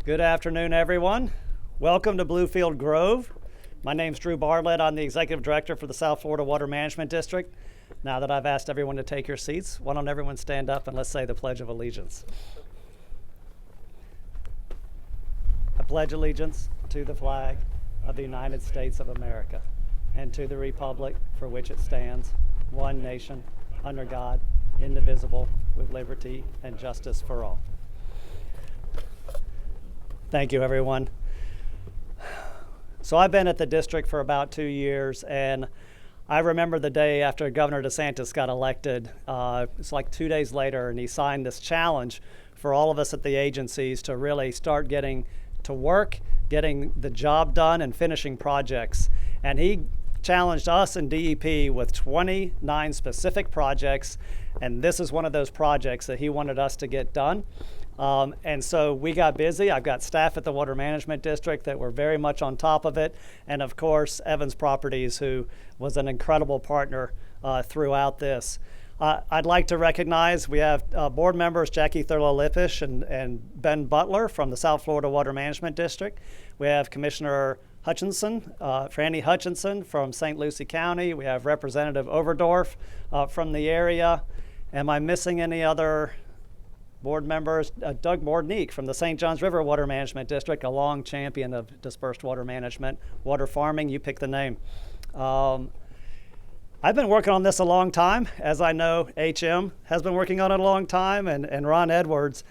Good afternoon, everyone. Welcome to Bluefield Grove. My name's Drew Bartlett. I'm the Executive Director for the South Florida Water Management District. Now that I've asked everyone to take your seats, why don't everyone stand up and let's say the Pledge of Allegiance. I pledge allegiance to the flag of the United States of America and to the republic for which it stands, one nation, under God, indivisible, with liberty and justice for all. Thank you, everyone. So I've been at the district for about 2 years, and I remember the day after Governor DeSantis got elected. It's like 2 days later, and he signed this challenge for all of us at the agencies to really start getting to work, getting the job done, and finishing projects. And he challenged us in DEP with 29 specific projects, and this is one of those projects that he wanted us to get done. And so we got busy. I've got staff at the Water Management District that were very much on top of it. And of course, Evans Properties, who was an incredible partner throughout this. I'd like to recognize we have board members Jackie Thurlow-Lippisch and Ben Butler from the South Florida Water Management District. We have Commissioner Hutchinson, Frannie Hutchinson from St. Lucie County. We have Representative Overdorf from the area. Am I missing any other board members? Doug Mordnick from the St. Johns River Water Management District, a long champion of dispersed water management, water farming, you pick the name. I've been working on this a long time, as I know HM has been working on it a long time, and Ron Edwards.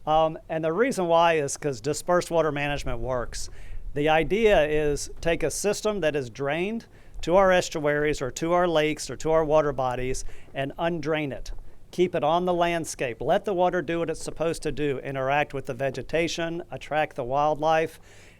And the reason why is because dispersed water management works. The idea is take a system that is drained to our estuaries or to our lakes or to our water bodies and undrain it. Keep it on the landscape. Let the water do what it's supposed to do, interact with the vegetation, attract the wildlife,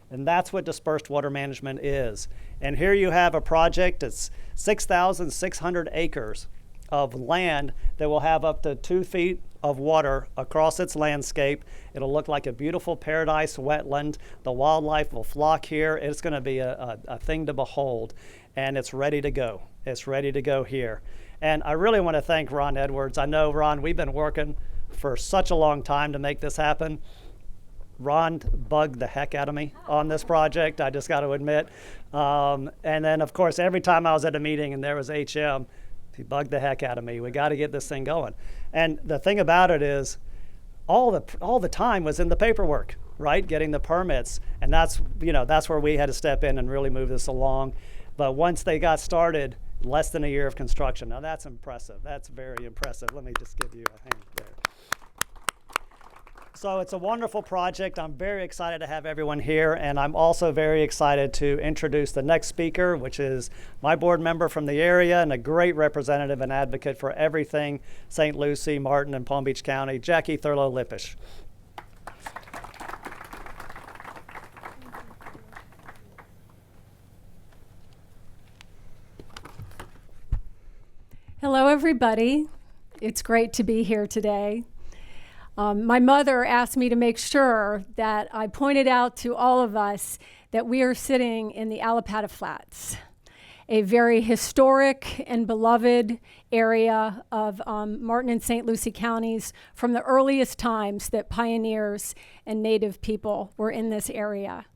and that's what dispersed water management is. And here you have a project that's 6,600 acres of land that will have up to 2 feet of water across its landscape. It'll look like a beautiful paradise wetland. The wildlife will flock here. It's going to be a thing to behold, and it's ready to go. It's ready to go here. And I really want to thank Ron Edwards. I know, Ron, we've been working for such a long time to make this happen. Ron bugged the heck out of me on this project, I just got to admit. And then, of course, every time I was at a meeting and there was HM, he bugged the heck out of me. We got to get this thing going. And the thing about it is, all the time was in the paperwork, right? Getting the permits. And that's where we had to step in and really move this along. But once they got started, less than a year of construction. Now that's impressive. That's very impressive. Let me just give you a hand there. So it's a wonderful project. I'm very excited to have everyone here, and I'm also very excited to introduce the next speaker, which is my board member from the area and a great representative and advocate for everything St. Lucie, Martin, and Palm Beach County, Jackie Thurlow-Lippisch. Hello, everybody. It's great to be here today. My mother asked me to make sure that I pointed out to all of us that we are sitting in the Allapattah Flats, a very historic and beloved area of Martin and St. Lucie counties from the earliest times that pioneers and native people were in this area.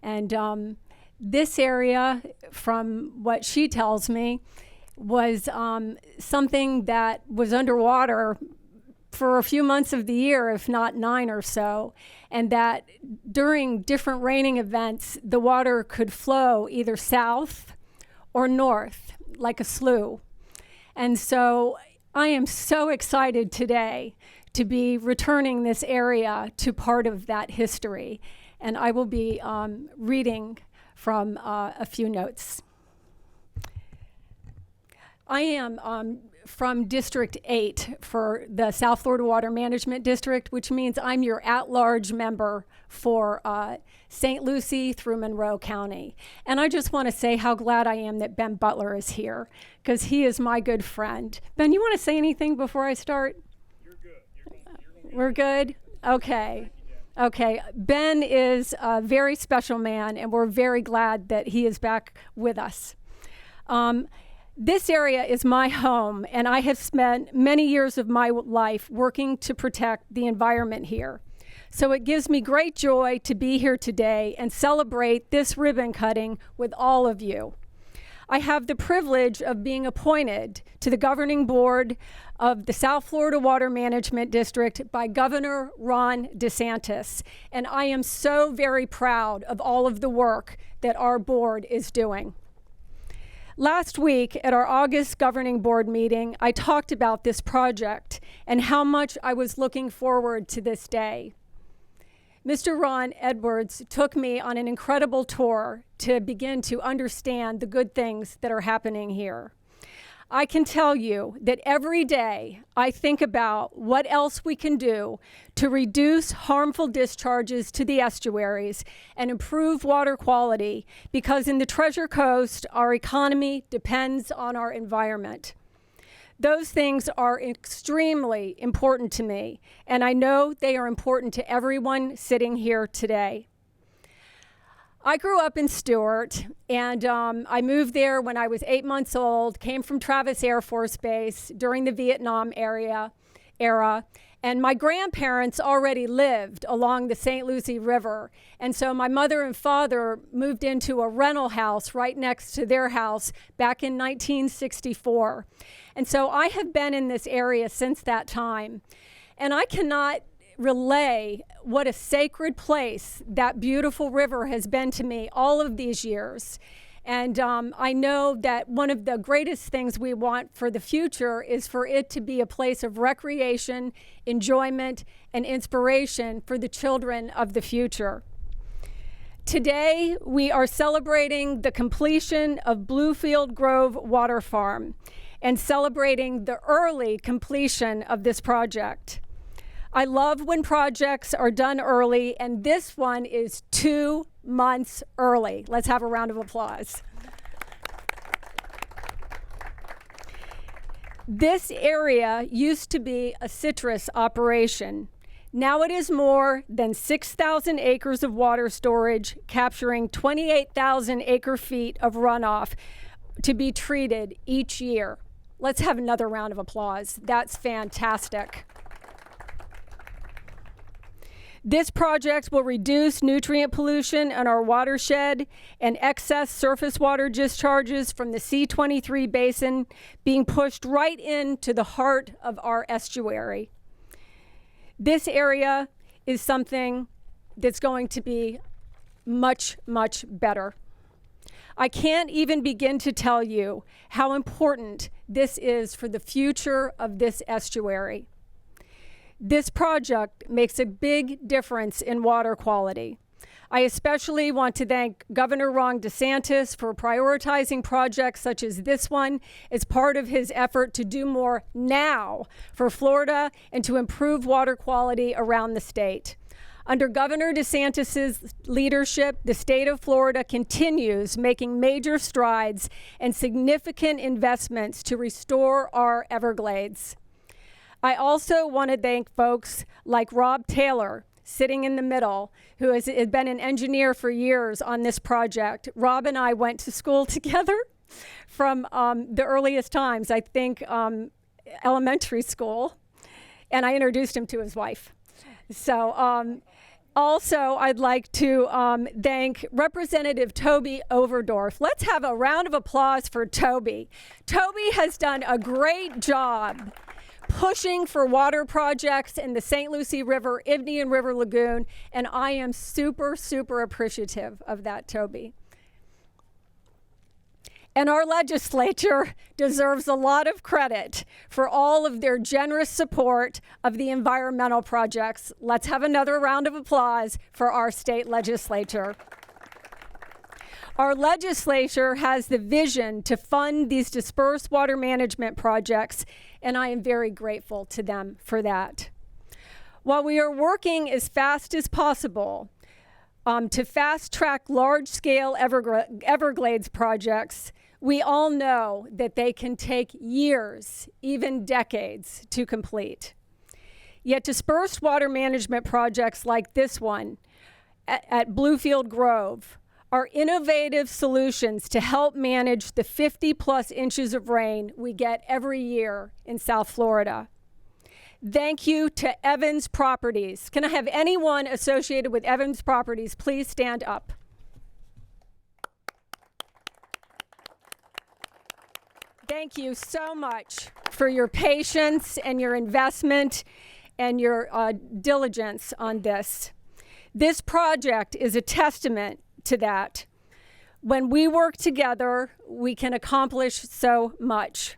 And this area, from what she tells me, was something that was underwater for a few months of the year, if not 9 or so, and that during different raining events, the water could flow either south or north, like a slough. And so I am so excited today to be returning this area to part of that history. And I will be reading from a few notes. I am from District 8 for the South Florida Water Management District, which means I'm your at-large member for St. Lucie through Monroe County. And I just want to say how glad I am that Ben Butler is here, because he is my good friend. Ben, you want to say anything before I start? You're good. We're good? Okay. Okay. Ben is a very special man, and we're very glad that he is back with us. This area is my home, and I have spent many years of my life working to protect the environment here. So it gives me great joy to be here today and celebrate this ribbon cutting with all of you. I have the privilege of being appointed to the governing board of the South Florida Water Management District by Governor Ron DeSantis, and I am so very proud of all of the work that our board is doing. Last week at our August governing board meeting, I talked about this project and how much I was looking forward to this day. Mr. Ron Edwards took me on an incredible tour to begin to understand the good things that are happening here. I can tell you that every day I think about what else we can do to reduce harmful discharges to the estuaries and improve water quality, because in the Treasure Coast, our economy depends on our environment. Those things are extremely important to me, and I know they are important to everyone sitting here today. I grew up in Stewart, and I moved there when I was 8 months old, came from Travis Air Force Base during the Vietnam era, and my grandparents already lived along the St. Lucie River, and so my mother and father moved into a rental house right next to their house back in 1964. And so I have been in this area since that time, and I cannot relay what a sacred place that beautiful river has been to me all of these years. And I know that one of the greatest things we want for the future is for it to be a place of recreation, enjoyment, and inspiration for the children of the future. Today, we are celebrating the completion of Bluefield Grove Water Farm and celebrating the early completion of this project. I love when projects are done early, and this one is 2 months early. Let's have a round of applause. This area used to be a citrus operation. Now it is more than 6,000 acres of water storage, capturing 28,000 acre-feet of runoff to be treated each year. Let's have another round of applause. That's fantastic. This project will reduce nutrient pollution in our watershed and excess surface water discharges from the C23 basin being pushed right into the heart of our estuary. This area is something that's going to be much, much better. I can't even begin to tell you how important this is for the future of this estuary. This project makes a big difference in water quality. I especially want to thank Governor Ron DeSantis for prioritizing projects such as this one as part of his effort to do more now for Florida and to improve water quality around the state. Under Governor DeSantis' leadership, the state of Florida continues making major strides and significant investments to restore our Everglades. I also want to thank folks like Rob Taylor, sitting in the middle, who has been an engineer for years on this project. Rob and I went to school together from the earliest times, I think elementary school, and I introduced him to his wife. So also, I'd like to thank Representative Toby Overdorf. Let's have a round of applause for Toby. Toby has done a great job pushing for water projects in the St. Lucie River, Indian River Lagoon, and I am super, super appreciative of that, Toby. And our legislature deserves a lot of credit for all of their generous support of the environmental projects. Let's have another round of applause for our state legislature. Our legislature has the vision to fund these dispersed water management projects, and I am very grateful to them for that. While we are working as fast as possible to fast-track large-scale Everglades projects, we all know that they can take years, even decades, to complete. Yet dispersed water management projects like this one at Bluefield Grove are innovative solutions to help manage the 50-plus inches of rain we get every year in South Florida. Thank you to Evans Properties. Can I have anyone associated with Evans Properties please stand up? Thank you so much for your patience and your investment and your diligence on this. This project is a testament to that. When we work together, we can accomplish so much.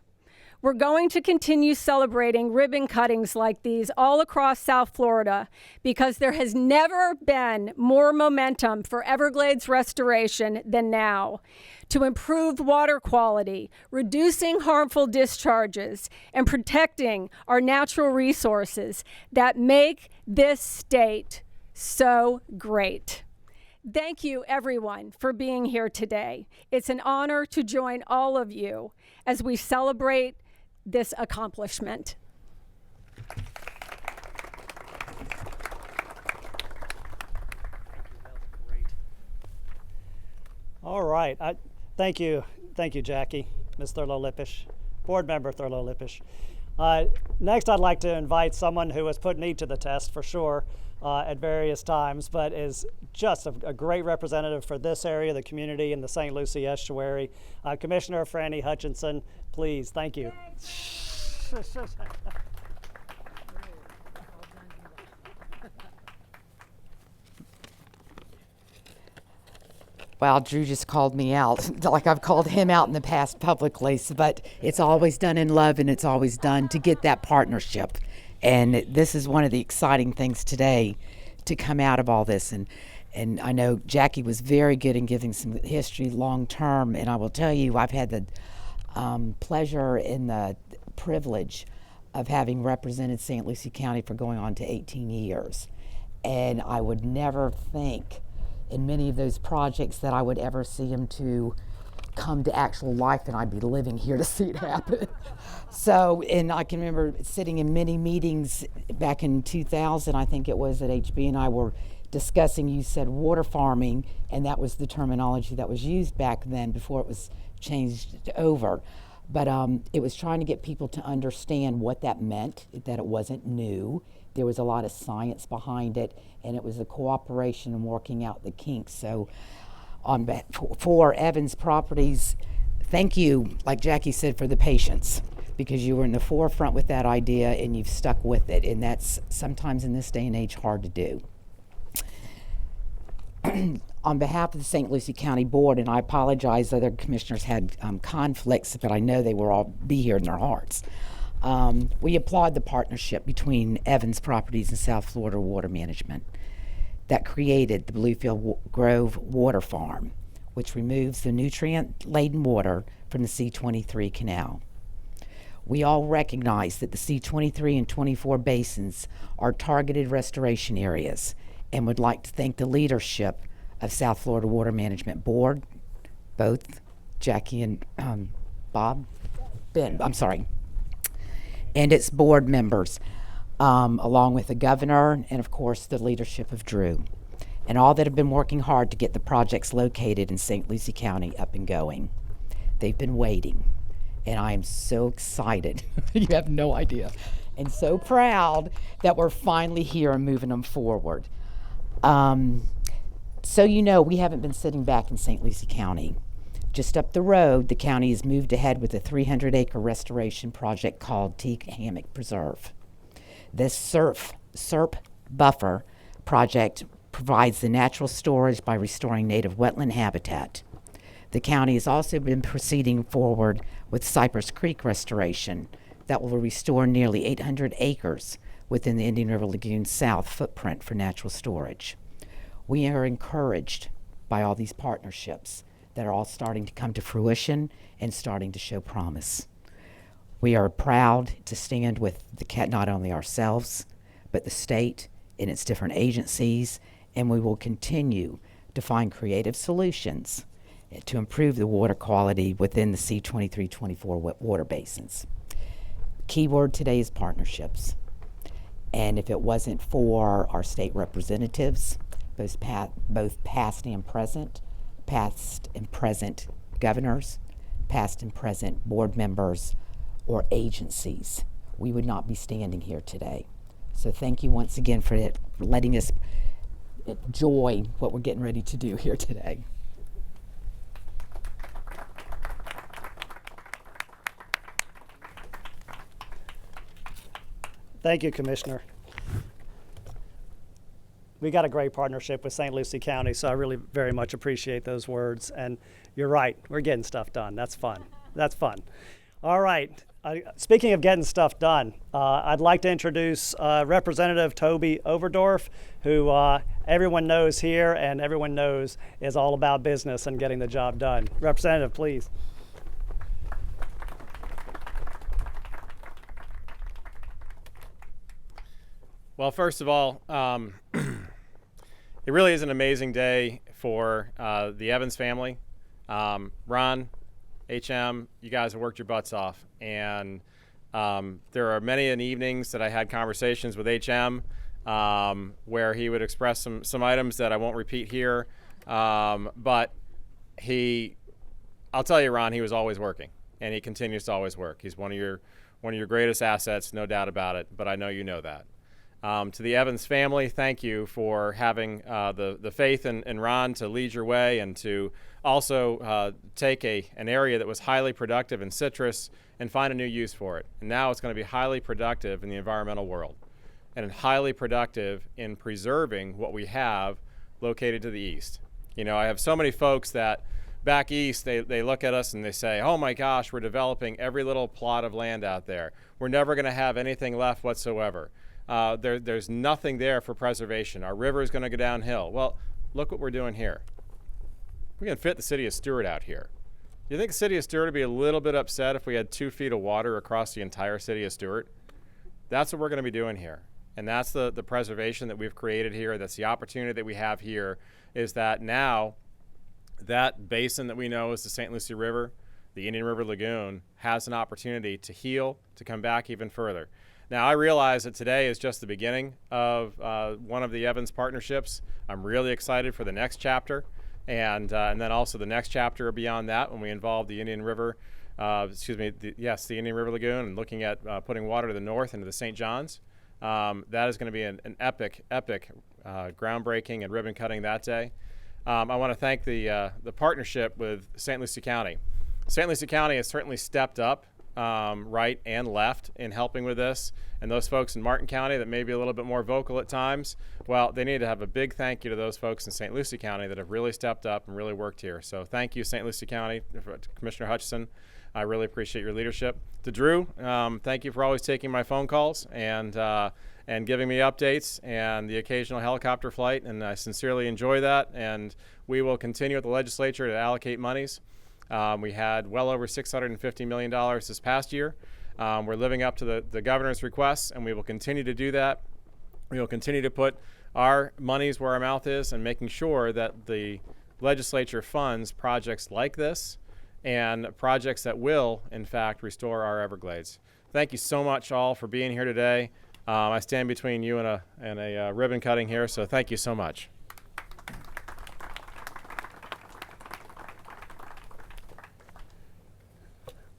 We're going to continue celebrating ribbon cuttings like these all across South Florida because there has never been more momentum for Everglades restoration than now to improve water quality, reducing harmful discharges, and protecting our natural resources that make this state so great. Thank you, everyone, for being here today. It's an honor to join all of you as we celebrate this accomplishment. All right. Thank you, Jackie, Ms. Thurlow-Lippish, Board Member Thurlow-Lippish. Next, I'd like to invite someone who has put me to the test for sure at various times, but is just a great representative for this area, the community, and the St. Lucie estuary. Commissioner Frannie Hutchinson, please. Thank you. Wow, Drew just called me out, like I've called him out in the past publicly, but it's always done in love and it's always done to get that partnership. And this is one of the exciting things today to come out of all this. And I know Jackie was very good in giving some history long term, and I will tell you, I've had the pleasure and the privilege of having represented St. Lucie County for going on to 18 years. And I would never think in many of those projects that I would ever see them to come to actual life, and I'd be living here to see it happen. So, and I can remember sitting in many meetings back in 2000, I think it was, at HB, and I were discussing, you said water farming, and that was the terminology that was used back then before it was changed over. But it was trying to get people to understand what that meant, that it wasn't new. There was a lot of science behind it, and it was the cooperation and working out the kinks. So for Evans Properties, thank you, like Jackie said, for the patience, because you were in the forefront with that idea and you've stuck with it, and that's sometimes in this day and age hard to do. On behalf of the St. Lucie County Board, and I apologize, other commissioners had conflicts, but I know they will all be here in their hearts. We applaud the partnership between Evans Properties and South Florida Water Management that created the Bluefield Grove Water Farm, which removes the nutrient-laden water from the C-23 canal. We all recognize that the C-23 and 24 basins are targeted restoration areas, and would like to thank the leadership of South Florida Water Management Board, both Jackie and Ben, and its board members, along with the governor and of course the leadership of Drew, and all that have been working hard to get the projects located in St. Lucie County up and going. They've been waiting, and I am so excited, you have no idea, and so proud that we're finally here and moving them forward. So you know, we haven't been sitting back in St. Lucie County. Just up the road, the county has moved ahead with a 300-acre restoration project called Teak Hammock Preserve. This SERP buffer project provides the natural storage by restoring native wetland habitat. The county has also been proceeding forward with Cypress Creek restoration that will restore nearly 800 acres within the Indian River Lagoon South footprint for natural storage. We are encouraged by all these partnerships that are all starting to come to fruition and starting to show promise. We are proud to stand with not only ourselves, but the state and its different agencies, and we will continue to find creative solutions to improve the water quality within the C-23-24 water basins. Key word today is partnerships. And if it wasn't for our state representatives, both past and present governors, past and present board members, or agencies, we would not be standing here today. So thank you once again for letting us enjoy what we're getting ready to do here today. Thank you, Commissioner. We got a great partnership with St. Lucie County, so I really very much appreciate those words. And you're right, we're getting stuff done. That's fun. That's fun. All right. Speaking of getting stuff done, I'd like to introduce Representative Toby Overdorf, who everyone knows here and everyone knows is all about business and getting the job done. Representative, please. Well, first of all, it really is an amazing day for the Evans family. Ron, HM, you guys have worked your butts off. And there are many evenings that I had conversations with HM where he would express some items that I won't repeat here. But I'll tell you, Ron, he was always working, and he continues to always work. He's one of your greatest assets, no doubt about it, but I know you know that. To the Evans family, thank you for having the faith in Ron to lead your way and to also take an area that was highly productive in citrus and find a new use for it. And now it's going to be highly productive in the environmental world and highly productive in preserving what we have located to the east. You know, I have so many folks that back east, they look at us and they say, oh my gosh, we're developing every little plot of land out there. We're never going to have anything left whatsoever. There's nothing there for preservation. Our river is going to go downhill. Well, look what we're doing here. We're going to fit the city of Stewart out here. You think the city of Stewart would be a little bit upset if we had 2 feet of water across the entire city of Stewart? That's what we're going to be doing here. And that's the preservation that we've created here. That's the opportunity that we have here, is that now that basin that we know is the St. Lucie River, the Indian River Lagoon, has an opportunity to heal, to come back even further. Now, I realize that today is just the beginning of one of the Evans partnerships. I'm really excited for the next chapter, and then also the next chapter beyond that when we involve the Indian River, the Indian River Lagoon, and looking at putting water to the north into the St. Johns. That is going to be an epic groundbreaking and ribbon cutting that day. I want to thank the partnership with St. Lucie County. St. Lucie County has certainly stepped up right and left in helping with this, and those folks in Martin County that may be a little bit more vocal at times, well, they need to have a big thank you to those folks in St. Lucie County that have really stepped up and really worked here. So thank you, St. Lucie County, Commissioner Hutchinson. I really appreciate your leadership. To Drew, thank you for always taking my phone calls and giving me updates and the occasional helicopter flight, and I sincerely enjoy that, and we will continue at the legislature to allocate monies. We had well over $650 million this past year. We're living up to the governor's requests, and we will continue to do that. We will continue to put our monies where our mouth is and making sure that the legislature funds projects like this and projects that will, in fact, restore our Everglades. Thank you so much all for being here today. I stand between you and a ribbon cutting here, so thank you so much.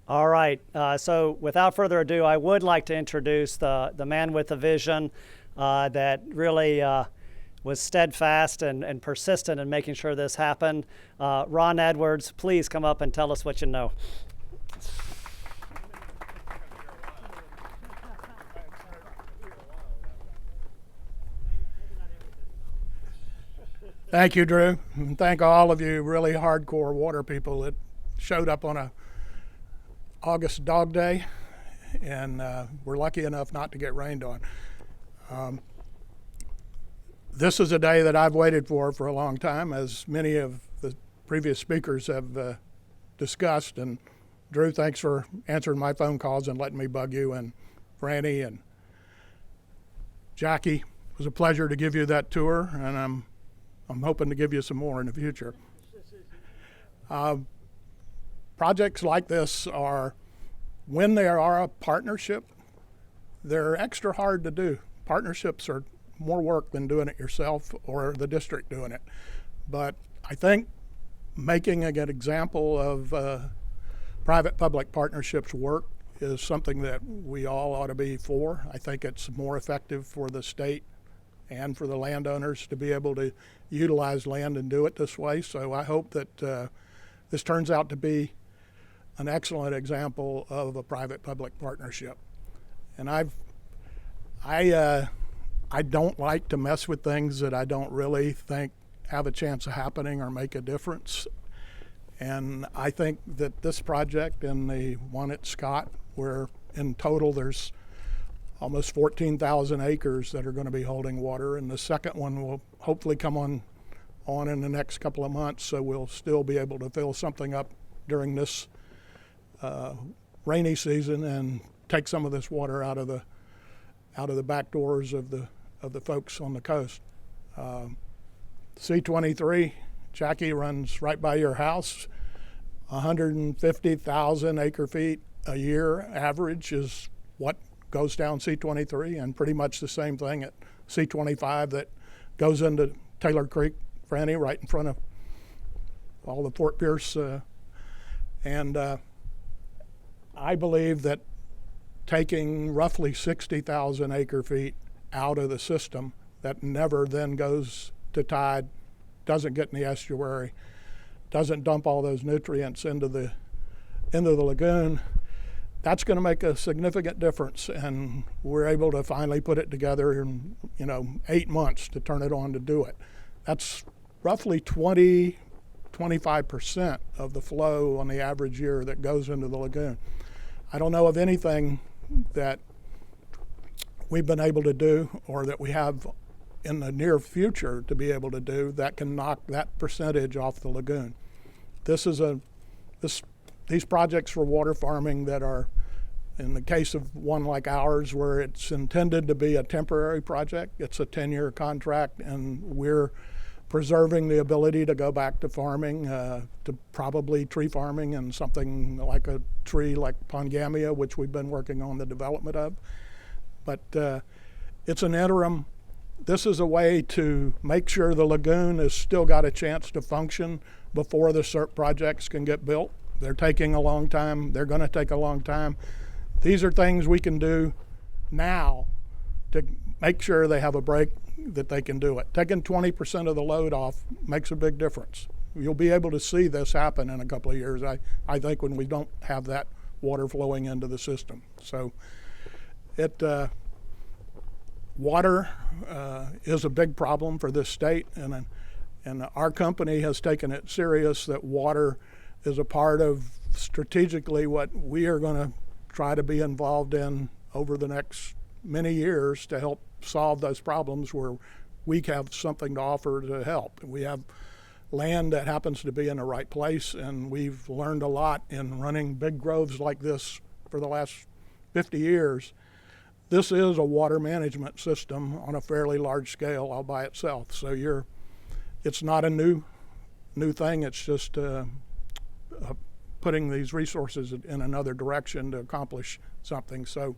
All right, so without further ado, I would like to introduce the man with the vision that really was steadfast and persistent in making sure this happened. Ron Edwards, please come up and tell us what you know. Thank you, Drew, and thank all of you really hardcore water people that showed up on a August dog day, and we're lucky enough not to get rained on. This is a day that I've waited for a long time, as many of the previous speakers have discussed. And Drew, thanks for answering my phone calls and letting me bug you, and Frannie and Jackie. It was a pleasure to give you that tour, and I'm hoping to give you some more in the future. Projects like this are, when they are a partnership, they're extra hard to do. Partnerships are more work than doing it yourself or the district doing it. But I think making a good example of private-public partnerships work is something that we all ought to be for. I think it's more effective for the state and for the landowners to be able to utilize land and do it this way. So I hope that this turns out to be an excellent example of a private-public partnership. And I don't like to mess with things that I don't really think have a chance of happening or make a difference. And I think that this project and the one at Scott, where in total there's almost 14,000 acres that are going to be holding water, and the second one will hopefully come on in the next couple of months, so we'll still be able to fill something up during this rainy season and take some of this water out of the back doors of the folks on the coast. C23, Jackie, runs right by your house. 150,000 acre feet a year average is what goes down C23, and pretty much the same thing at C25 that goes into Taylor Creek, Frannie, right in front of all the Fort Pierce. And I believe that taking roughly 60,000 acre feet out of the system that never then goes to tide, doesn't get in the estuary, doesn't dump all those nutrients into the lagoon, that's going to make a significant difference. And we're able to finally put it together in 8 months to turn it on to do it. That's roughly 25% of the flow on the average year that goes into the lagoon. I don't know of anything that we've been able to do or that we have in the near future to be able to do that can knock that percentage off the lagoon. These projects for water farming that are, in the case of one like ours, where it's intended to be a temporary project, it's a 10-year contract, and we're preserving the ability to go back to farming, to probably tree farming and something like a tree like Pongamia, which we've been working on the development of. But it's an interim. This is a way to make sure the lagoon has still got a chance to function before the SERP projects can get built. They're taking a long time. They're going to take a long time. These are things we can do now to make sure they have a break that they can do it. Taking 20% of the load off makes a big difference. You'll be able to see this happen in a couple of years, I think, when we don't have that water flowing into the system. So water is a big problem for this state, and our company has taken it serious that water is a part of strategically what we are going to try to be involved in over the next many years to help solve those problems where we have something to offer to help. We have land that happens to be in the right place, and we've learned a lot in running big groves like this for the last 50 years. This is a water management system on a fairly large scale all by itself. So it's not a new thing. It's just putting these resources in another direction to accomplish something. So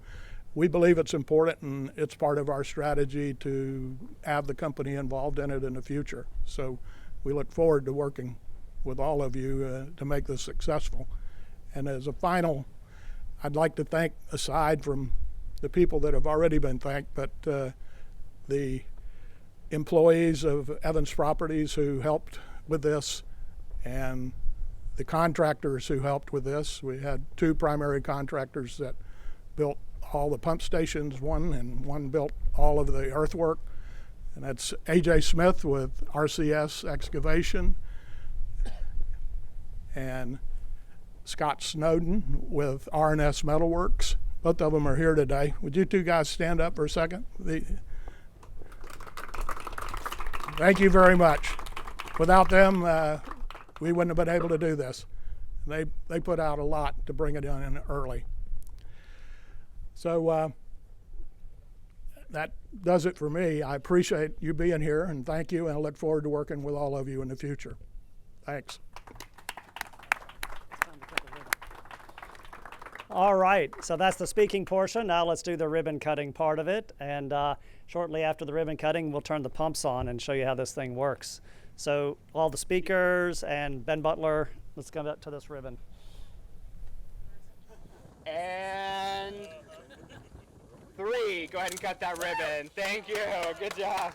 we believe it's important, and it's part of our strategy to have the company involved in it in the future. So we look forward to working with all of you to make this successful. And as a final, I'd like to thank, aside from the people that have already been thanked, but the employees of Evans Properties who helped with this, and the contractors who helped with this. We had two primary contractors that built all the pump stations, one built all of the earthwork, and that's A.J. Smith with RCS Excavation and Scott Snowden with R&S Metalworks. Both of them are here today. Would you two guys stand up for a second? Thank you very much. Without them, we wouldn't have been able to do this. They put out a lot to bring it in early. So that does it for me. I appreciate you being here, and thank you, and I look forward to working with all of you in the future. Thanks. All right, so that's the speaking portion. Now let's do the ribbon cutting part of it. And shortly after the ribbon cutting, we'll turn the pumps on and show you how this thing works. So all the speakers and Ben Butler, let's come up to this ribbon. And 3. Go ahead and cut that ribbon. Thank you. Good job.